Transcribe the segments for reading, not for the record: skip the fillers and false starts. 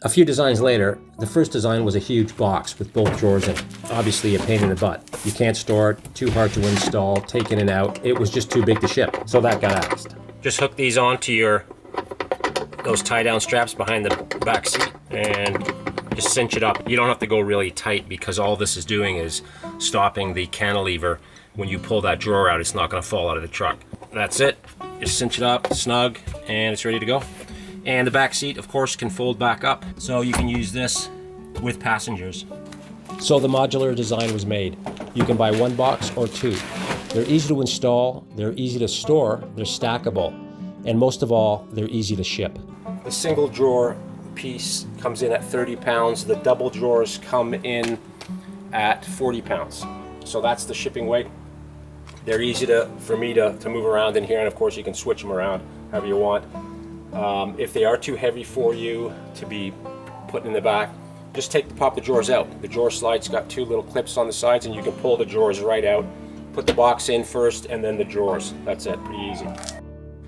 A few designs later, the first design was a huge box with both drawers in it. Obviously a pain in the butt. You can't store it, too hard to install, take in and out. It was just too big to ship, so that got axed. Just hook these onto those tie-down straps behind the back seat and just cinch it up. You don't have to go really tight because all this is doing is stopping the cantilever. When you pull that drawer out, it's not going to fall out of the truck. That's it. Just cinch it up, snug, and it's ready to go. And the back seat, of course, can fold back up, so you can use this with passengers. So the modular design was made. You can buy one box or two. They're easy to install, they're easy to store, they're stackable, and most of all, they're easy to ship. The single drawer piece comes in at 30 pounds. The double drawers come in at 40 pounds. So that's the shipping weight. They're easy for me to move around in here, and of course you can switch them around however you want. If they are too heavy for you to be put in the back, just pop the drawers out. The drawer slide's got two little clips on the sides, and you can pull the drawers right out. Put the box in first and then the drawers. That's it, pretty easy.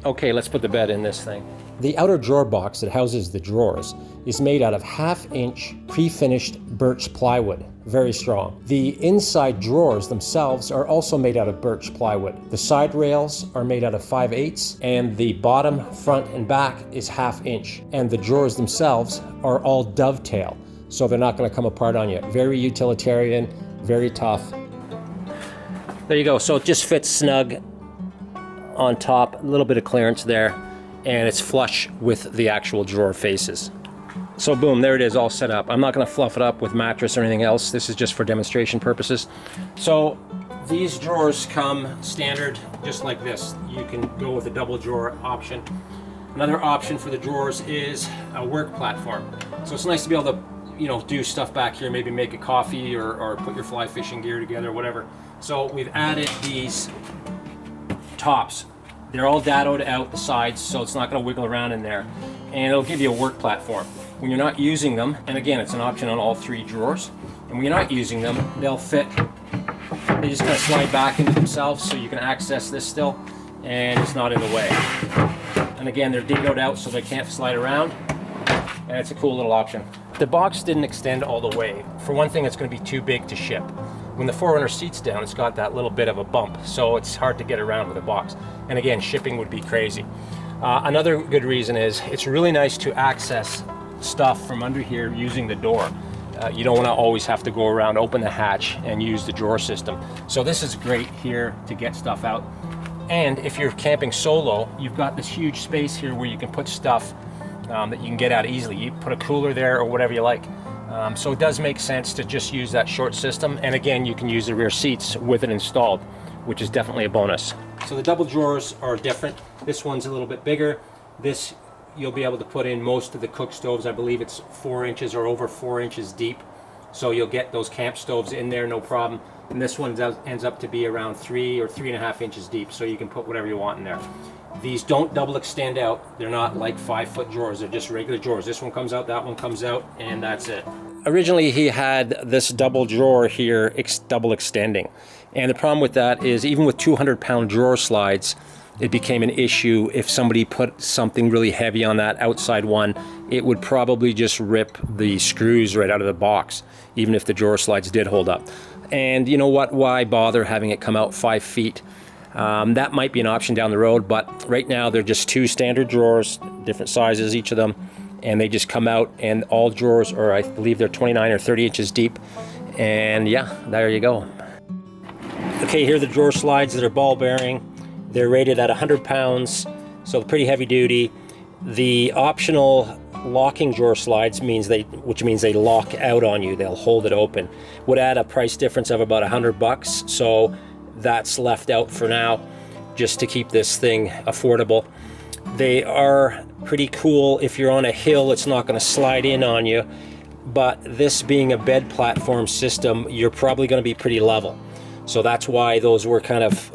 Okay, let's put the bed in this thing. The outer drawer box that houses the drawers is made out of 1/2-inch pre-finished birch plywood, very strong. The inside drawers themselves are also made out of birch plywood. The side rails are made out of 5/8, and the bottom, front, and back is 1/2-inch. And the drawers themselves are all dovetail, so they're not going to come apart on you. Very utilitarian, very tough. There you go, so it just fits snug on top, a little bit of clearance there, and it's flush with the actual drawer faces. So boom, there it is, all set up. I'm not going to fluff it up with mattress or anything else. This is just for demonstration purposes. So these drawers come standard just like this. You can go with a double drawer option. Another option for the drawers is a work platform. So it's nice to be able to, do stuff back here, maybe make a coffee or put your fly fishing gear together or whatever. So we've added these tops. They're all dadoed out the sides, so it's not going to wiggle around in there, and it'll give you a work platform. When you're not using them, and again, it's an option on all three drawers, and when you're not using them, they'll fit. They just kind of slide back into themselves, so you can access this still, and it's not in the way. And again, they're dadoed out so they can't slide around, and it's a cool little option. The box didn't extend all the way. For one thing, it's going to be too big to ship. When the 4Runner seats down, it's got that little bit of a bump, so it's hard to get around with a box. And again, shipping would be crazy. Another good reason is it's really nice to access stuff from under here using the door. You don't want to always have to go around, open the hatch, and use the drawer system. So this is great here to get stuff out. And if you're camping solo, you've got this huge space here where you can put stuff that you can get out easily. You put a cooler there or whatever you like. So it does make sense to just use that short system, and again, you can use the rear seats with it installed, which is definitely a bonus. So the double drawers are different. This one's a little bit bigger. This you'll be able to put in most of the cook stoves. I believe it's 4 inches or over 4 inches deep, so you'll get those camp stoves in there no problem. And this one ends up to be around 3 or 3.5 inches deep, so you can put whatever you want in there. These don't double extend out. They're not like 5-foot drawers. They're just regular drawers. This one comes out, that one comes out, and that's it. Originally, he had this double drawer here, double extending. And the problem with that is even with 200-pound drawer slides, it became an issue. If somebody put something really heavy on that outside one, it would probably just rip the screws right out of the box, even if the drawer slides did hold up. And you know what? Why bother having it come out 5 feet? That might be an option down the road, but right now they're just two standard drawers, different sizes, each of them, and they just come out, and all drawers are, I believe they're 29 or 30 inches deep, and yeah, there you go. Okay, here are the drawer slides that are ball bearing. They're rated at 100 pounds, so pretty heavy duty. The optional locking drawer slides which means they lock out on you, they'll hold it open, would add a price difference of about $100, so that's left out for now, just to keep this thing affordable. They are pretty cool. If you're on a hill, it's not going to slide in on you, but this being a bed platform system, you're probably going to be pretty level. So that's why those were kind of,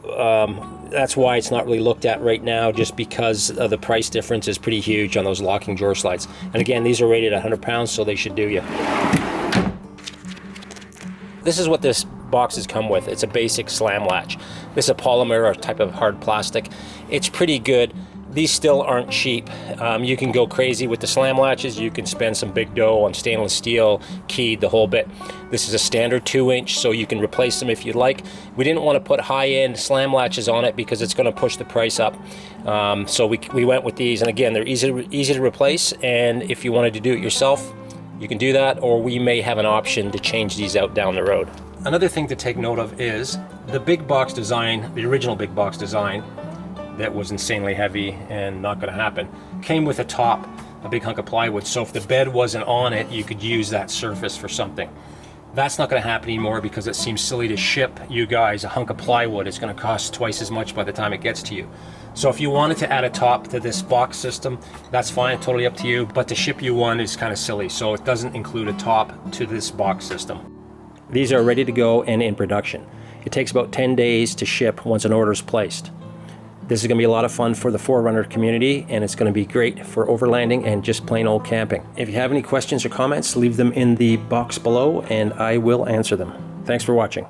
that's why it's not really looked at right now, just because the price difference is pretty huge on those locking drawer slides. And again, these are rated at 100 pounds, so they should do you. This is what this boxes come with. It's a basic slam latch. This is a polymer or type of hard plastic. It's pretty good. these still aren't cheap. You can go crazy with the slam latches. You can spend some big dough on stainless steel, keyed, the whole bit. This is a standard 2-inch, so you can replace them if you'd like. We didn't want to put high-end slam latches on it because it's going to push the price up. So we went with these, and again, they're easy to replace, and if you wanted to do it yourself, you can do that, or we may have an option to change these out down the road. Another thing to take note of is the big box design, the original big box design, that was insanely heavy and not going to happen, came with a top, a big hunk of plywood, so if the bed wasn't on it, you could use that surface for something. That's not going to happen anymore because it seems silly to ship you guys a hunk of plywood. It's going to cost twice as much by the time it gets to you. So if you wanted to add a top to this box system, that's fine, totally up to you, but to ship you one is kind of silly, so it doesn't include a top to this box system. These are ready to go and in production. It takes about 10 days to ship once an order is placed. This is going to be a lot of fun for the 4Runner community, and it's going to be great for overlanding and just plain old camping. If you have any questions or comments, leave them in the box below and I will answer them. Thanks for watching.